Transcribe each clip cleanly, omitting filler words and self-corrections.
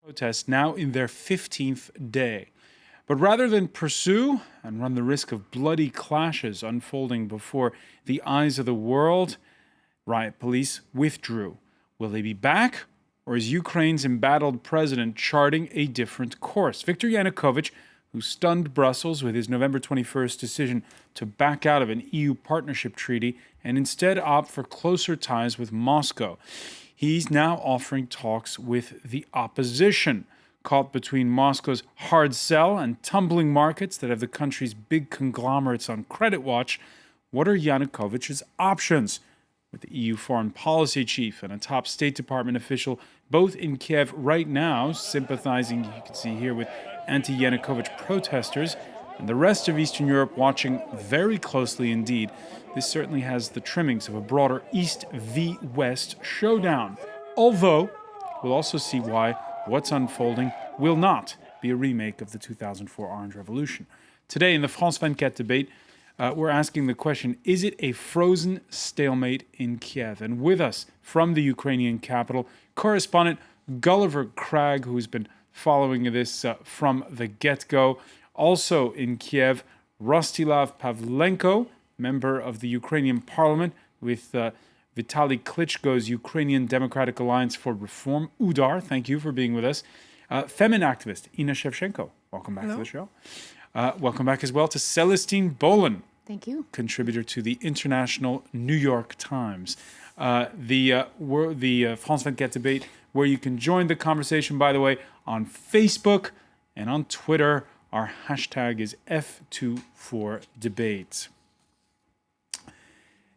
Protests now in their 15th day. But rather than pursue and run the risk of bloody clashes unfolding before the eyes of the world, riot police withdrew. Will they be back? Or is Ukraine's embattled president charting a different course? Viktor Yanukovych, who stunned Brussels with his November 21st decision to back out of an EU partnership treaty and instead opt for closer ties with Moscow. He's now offering talks with the opposition, caught between Moscow's hard sell and tumbling markets that have the country's big conglomerates on credit watch. What are Yanukovych's options? With the EU foreign policy chief and a top State Department official both in Kiev right now, sympathizing, you can see here, with anti-Yanukovych protesters, and the rest of Eastern Europe watching very closely indeed. This certainly has the trimmings of a broader East v West showdown. Although, we'll also see why what's unfolding will not be a remake of the 2004 Orange Revolution. Today in the France 24 debate, we're asking the question, is it a frozen stalemate in Kiev? And with us from the Ukrainian capital, correspondent Gulliver Cragg, who's been following this from the get-go. Also in Kiev, Rostislav Pavlenko, member of the Ukrainian parliament with Vitaly Klitschko's Ukrainian Democratic Alliance for Reform, UDAR. Thank you for being with us. Femin activist Inna Shevchenko. Welcome back to the show. Welcome back as well to Celestine Bolin. Thank you. Contributor to the International New York Times. The France 24 debate, where you can join the conversation, by the way, on Facebook and on Twitter. Our hashtag is F24Debate.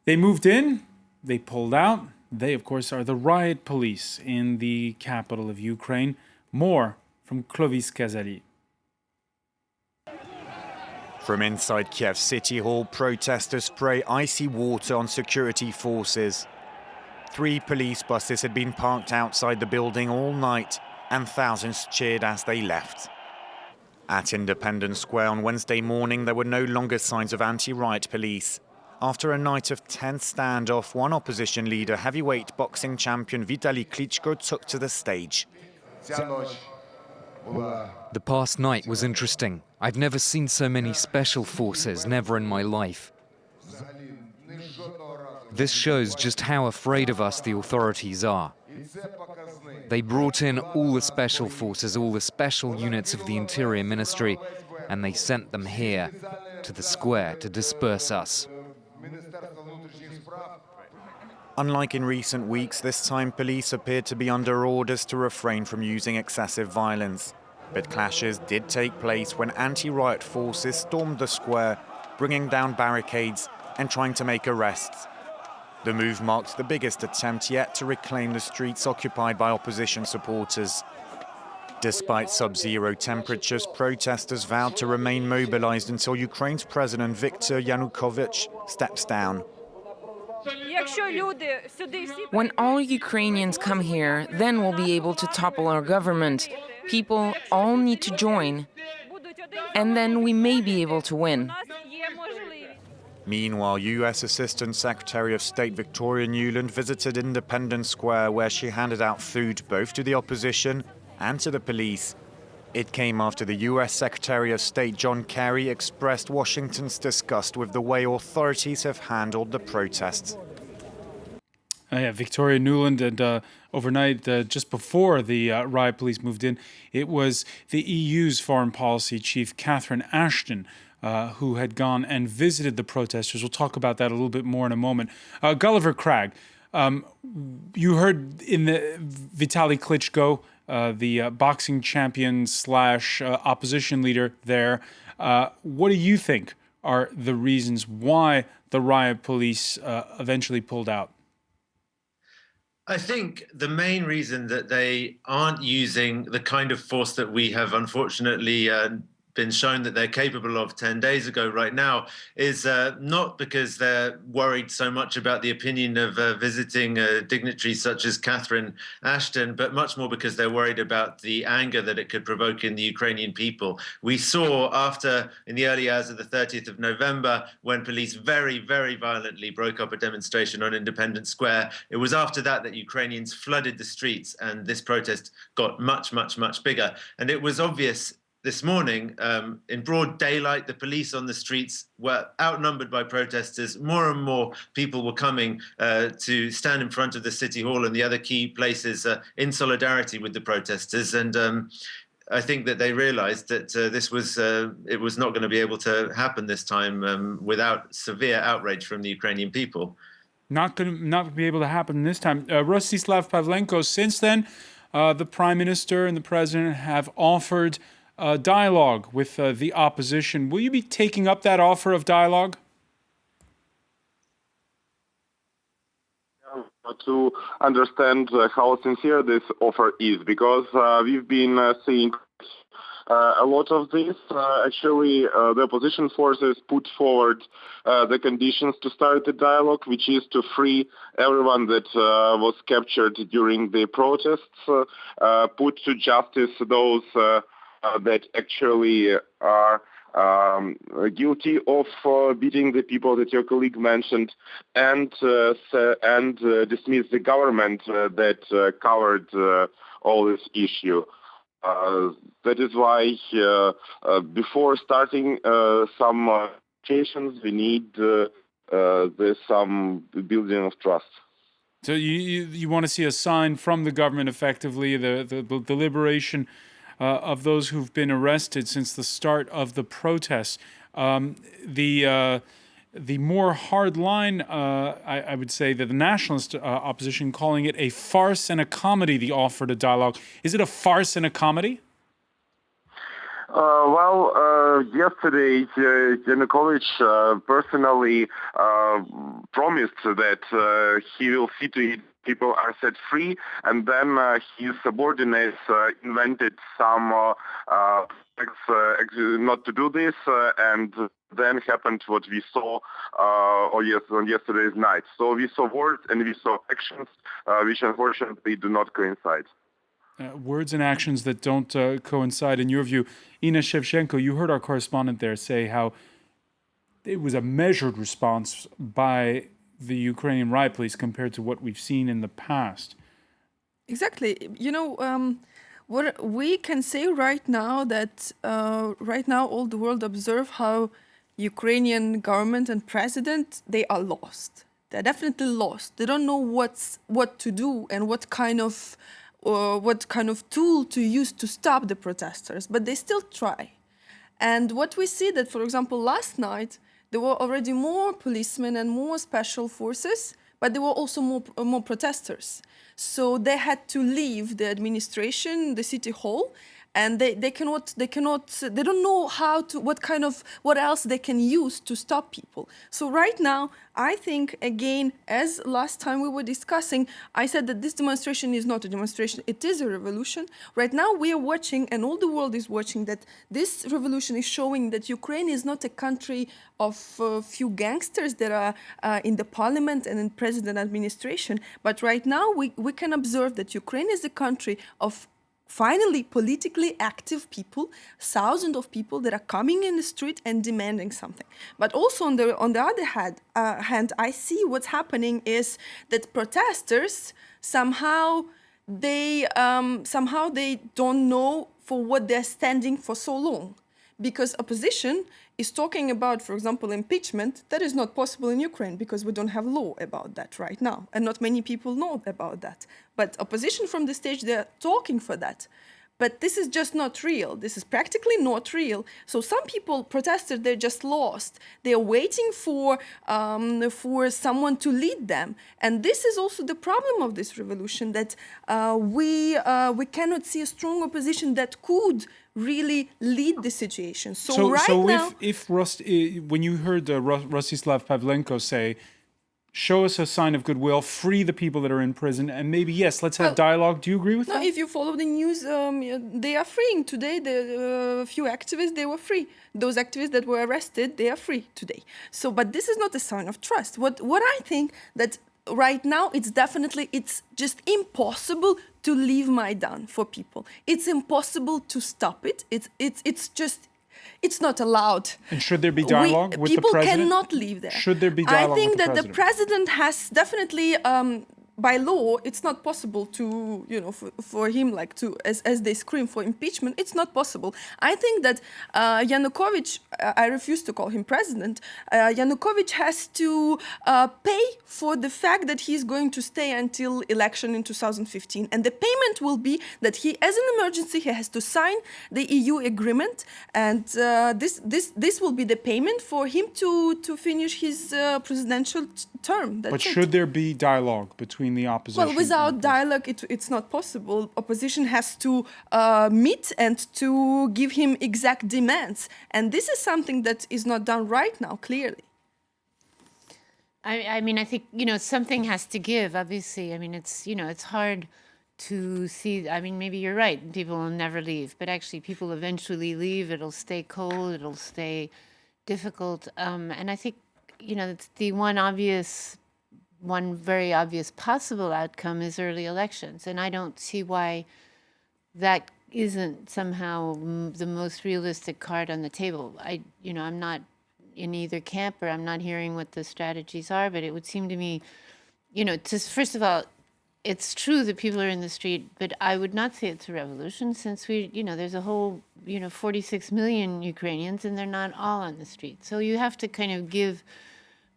They moved in, they pulled out. They, of course, are the riot police in the capital of Ukraine. More from Clovis Kazali. From inside Kiev City Hall, protesters spray icy water on security forces. 3 police buses had been parked outside the building all night, and thousands cheered as they left. At Independence Square on Wednesday morning, there were no longer signs of anti-riot police. After a night of tense standoff, one opposition leader, heavyweight boxing champion Vitaly Klitschko, took to the stage. The past night was interesting. I've never seen so many special forces, never in my life. This shows just how afraid of us the authorities are. They brought in all the special forces, all the special units of the Interior Ministry, and they sent them here, to the square, to disperse us. Unlike in recent weeks, this time police appeared to be under orders to refrain from using excessive violence. But clashes did take place when anti-riot forces stormed the square, bringing down barricades and trying to make arrests. The move marked the biggest attempt yet to reclaim the streets occupied by opposition supporters. Despite sub-zero temperatures, protesters vowed to remain mobilized until Ukraine's President Viktor Yanukovych steps down. When all Ukrainians come here, then we'll be able to topple our government. People all need to join, and then we may be able to win. Meanwhile, U.S. Assistant Secretary of State Victoria Nuland visited Independence Square, where she handed out food both to the opposition and to the police. It came after the U.S. Secretary of State John Kerry expressed Washington's disgust with the way authorities have handled the protests. Victoria Nuland, and overnight, just before the riot police moved in, it was the EU's foreign policy chief, Catherine Ashton, who had gone and visited the protesters. We'll talk about that a little bit more in a moment. Gulliver Cragg, you heard in the Vitaly Klitschko, the boxing champion / opposition leader there. What do you think are the reasons why the riot police eventually pulled out? I think the main reason that they aren't using the kind of force that we have unfortunately been shown that they're capable of 10 days ago right now is not because they're worried so much about the opinion of visiting dignitaries such as Catherine Ashton, but much more because they're worried about the anger that it could provoke in the Ukrainian people. We saw in the early hours of the 30th of November, when police very, very violently broke up a demonstration on Independence Square. It was after that Ukrainians flooded the streets, and this protest got much, much, much bigger. And it was obvious this morning, in broad daylight, the police on the streets were outnumbered by protesters. More and more people were coming to stand in front of the City Hall and the other key places in solidarity with the protesters. And I think that they realized that it was not going to be able to happen this time without severe outrage from the Ukrainian people. Not be able to happen this time. Rostislav Pavlenko, since then, the Prime Minister and the President have offered dialogue with the opposition. Will you be taking up that offer of dialogue? To understand how sincere this offer is, because we've been seeing a lot of this. Actually, the opposition forces put forward the conditions to start the dialogue, which is to free everyone that was captured during the protests, put to justice those that actually are guilty of beating the people that your colleague mentioned, and dismiss the government that covered all this issue. That is why before starting some negotiations, we need some building of trust. So you want to see a sign from the government, effectively, the liberation of those who've been arrested since the start of the protests. The more hard line, I would say, that the nationalist opposition calling it a farce and a comedy, the offer to dialogue. Is it a farce and a comedy? Yesterday, Yanukovych personally promised that he will see to it people are set free, and then his subordinates invented some not to do this, and then happened what we saw on yesterday's night. So we saw words and we saw actions which unfortunately do not coincide. Words and actions that don't coincide, in your view. Ina Shevchenko, you heard our correspondent there say how it was a measured response by the Ukrainian riot police compared to what we've seen in the past. Exactly. What we can say right now that right now all the world observe how Ukrainian government and president, they are lost. They're definitely lost. They don't know what to do and what kind of tool to use to stop the protesters, but they still try. And what we see that, for example, last night, there were already more policemen and more special forces, but there were also more protesters. So they had to leave the administration, the city hall, and they don't know what else they can use to stop people. So right now, I think, again, as last time we were discussing, I said that this demonstration is not a demonstration, it is a revolution. Right now we are watching, and all the world is watching, that this revolution is showing that Ukraine is not a country of few gangsters that are in the parliament and in president administration, but right now we can observe that Ukraine is a country of finally politically active people, thousands of people that are coming in the street and demanding something. But also on the other hand, I see what's happening is that protesters somehow they don't know for what they're standing for so long. Because opposition is talking about, for example, impeachment. That is not possible in Ukraine because we don't have law about that right now. And not many people know about that. But opposition from the stage, they're talking for that. But this is just not real. This is practically not real. So some people, protesters, they're just lost. They're waiting for someone to lead them. And this is also the problem of this revolution, that we cannot see a strong opposition that could really lead the situation. So now, when you heard Rostislav Pavlenko say, show us a sign of goodwill, free the people that are in prison, and maybe, yes, let's have dialogue. Do you agree with No, that? if you follow the news, they are freeing today. The few activists, they were free. Those activists that were arrested, they are free today. So, but this is not a sign of trust. What I think that right now, it's just impossible to leave Maidan for people. It's impossible to stop it. It's not allowed. And should there be dialogue with the president? People cannot leave there. Should there be dialogue I think with the that president? the president has definitely, by law, it's not possible to, for him, like as they scream for impeachment, it's not possible. I think that Yanukovych, I refuse to call him president, Yanukovych has to pay for the fact that he's going to stay until election in 2015. And the payment will be that he, as an emergency, he has to sign the EU agreement. And this will be the payment for him to finish his presidential term. But should there be dialogue between the opposition? Well, without dialogue, it's not possible. Opposition has to meet and to give him exact demands. And this is something that is not done right now, clearly. I mean, I think, something has to give, obviously. I mean, it's hard to see. I mean, maybe you're right. People will never leave. But actually, people eventually leave. It'll stay cold. It'll stay difficult. And I think, it's the one very obvious possible outcome is early elections. And I don't see why that isn't somehow the most realistic card on the table. I'm not in either camp, or I'm not hearing what the strategies are, but it would seem to me, first of all, it's true that people are in the street, but I would not say it's a revolution, since there's a whole, 46 million Ukrainians, and they're not all on the street. So you have to kind of give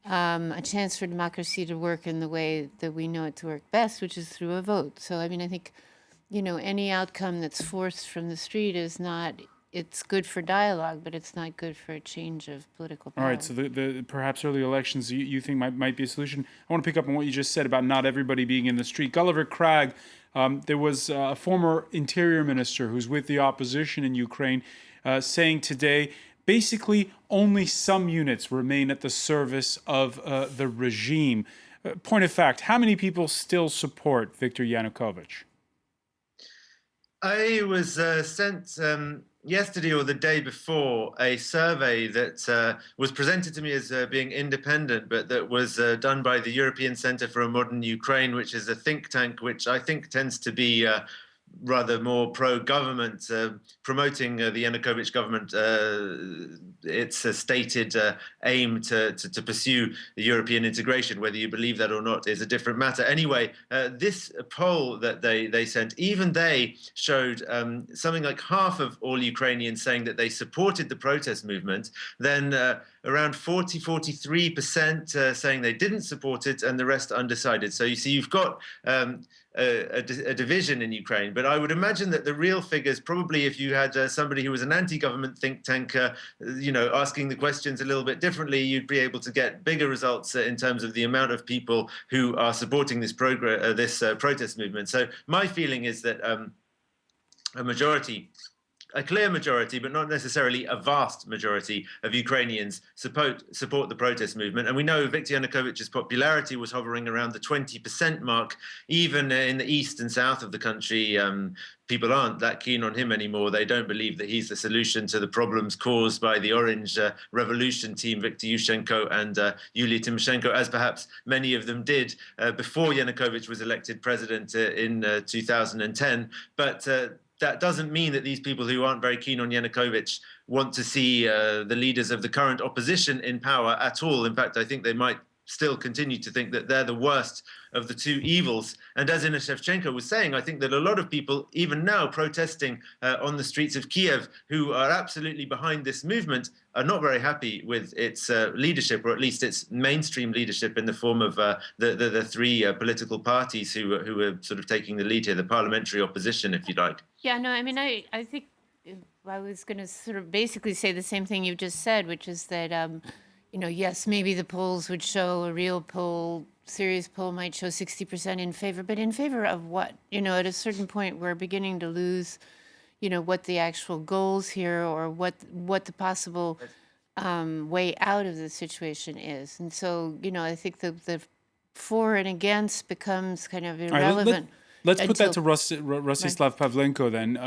a chance for democracy to work in the way that we know it to work best, which is through a vote. So, I mean, I think, any outcome that's forced from the street it's good for dialogue, but it's not good for a change of political power. All right, so the perhaps early elections you think might be a solution. I want to pick up on what you just said about not everybody being in the street. Gulliver Cragg, there was a former interior minister who's with the opposition in Ukraine saying today, basically only some units remain at the service of the regime. Point of fact, how many people still support Viktor Yanukovych? I was sent yesterday or the day before a survey that was presented to me as being independent, but that was done by the European Centre for a Modern Ukraine, which is a think tank which I think tends to be rather more pro-government, promoting the Yanukovych government, its stated aim to pursue the European integration. Whether you believe that or not is a different matter. Anyway, this poll that they sent, even they showed something like half of all Ukrainians saying that they supported the protest movement, then around 43% saying they didn't support it, and the rest undecided. So you see, you've got a division in Ukraine. But I would imagine that the real figures, probably if you had somebody who was an anti-government think tank, asking the questions a little bit differently, you'd be able to get bigger results in terms of the amount of people who are supporting this protest movement. So my feeling is that a clear majority, but not necessarily a vast majority of Ukrainians support the protest movement. And we know Viktor Yanukovych's popularity was hovering around the 20% mark. Even in the east and south of the country, people aren't that keen on him anymore. They don't believe that he's the solution to the problems caused by the Orange Revolution team, Viktor Yushchenko and Yulia Tymoshenko, as perhaps many of them did before Yanukovych was elected president in 2010. But that doesn't mean that these people who aren't very keen on Yanukovych want to see the leaders of the current opposition in power at all. In fact, I think they might still continue to think that they're the worst of the two evils. And as Inna Shevchenko was saying, I think that a lot of people, even now protesting on the streets of Kiev, who are absolutely behind this movement, are not very happy with its leadership, or at least its mainstream leadership in the form of the three political parties who are sort of taking the lead here, the parliamentary opposition, if you like. Yeah, no, I mean, I think I was going to sort of basically say the same thing you just said, which is that, yes, maybe the polls would show a real poll, serious poll might show 60% in favor, but in favor of what? At a certain point, we're beginning to lose, what the actual goals here, or what the possible way out of the situation is. And so, I think the for and against becomes kind of All right, irrelevant. let's put that until- to Rostislav Pavlenko then.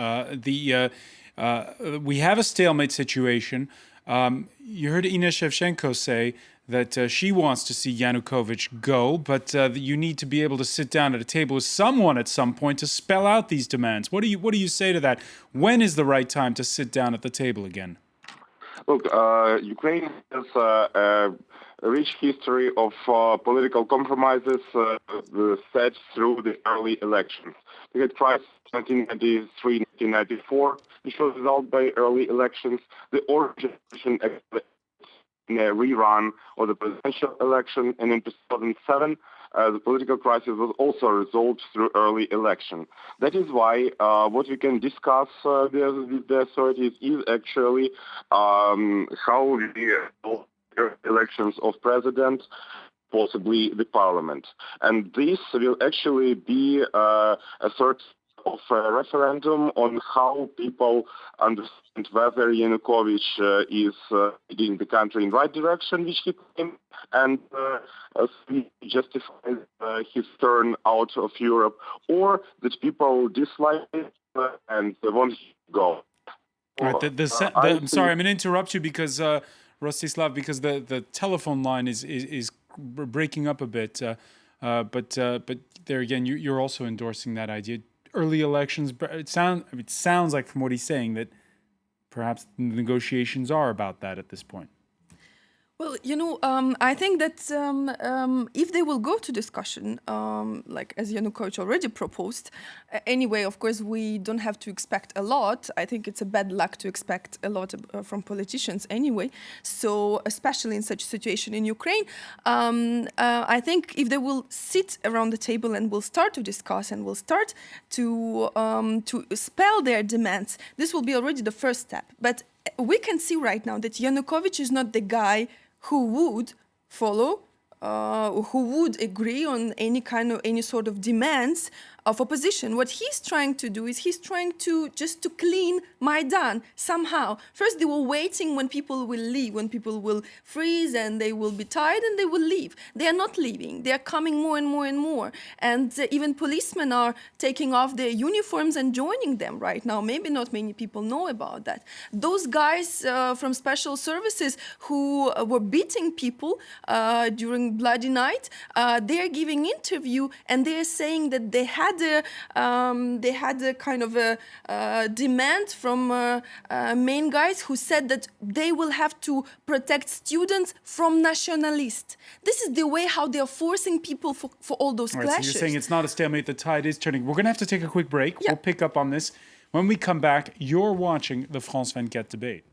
We have a stalemate situation. You heard Ines Shevchenko say that she wants to see Yanukovych go, but that you need to be able to sit down at a table with someone at some point to spell out these demands. What do you say to that? When is the right time to sit down at the table again? Look, Ukraine has a rich history of political compromises set through the early elections. We had crisis 1993, 1994, which was resolved by early elections. The origin in a rerun of the presidential election, and in 2007, the political crisis was also resolved through early election. That is why what we can discuss with the authorities is actually how the elections of president, possibly the parliament. And this will actually be a sort of a referendum on how people understand whether Yanukovych is leading the country in the right direction, which he claimed, and justifies his turn out of Europe, or that people dislike it and they want him to go. All right, I'm sorry, I'm going to interrupt you because Rostislav, because the telephone line is breaking up a bit. But there again, you're also endorsing that idea. Early elections. It sounds like from what he's saying that perhaps negotiations are about that at this point. Well, I think that if they will go to discussion, like as Yanukovych already proposed, anyway, of course, we don't have to expect a lot. I think it's a bad luck to expect a lot from politicians anyway. So, especially in such a situation in Ukraine, I think if they will sit around the table and will start to discuss and will start to spell their demands, this will be already the first step. But we can see right now that Yanukovych is not the guy who would follow, who would agree on any sort of demands of opposition. What he's trying to do is he's trying to just to clean Maidan somehow. First, they were waiting when people will leave, when people will freeze and they will be tired and they will leave. They are not leaving. They are coming more and more and more. And even policemen are taking off their uniforms and joining them right now. Maybe not many people know about that. Those guys from special services who were beating people during Bloody Night, they are giving interview and they are saying that they had a kind of a demand from main guys who said that they will have to protect students from nationalists. This is the way how they are forcing people for all those clashes. So you're saying it's not a stalemate, the tide is turning. We're going to have to take a quick break. Yeah. We'll pick up on this. When we come back, you're watching the France 24 debate.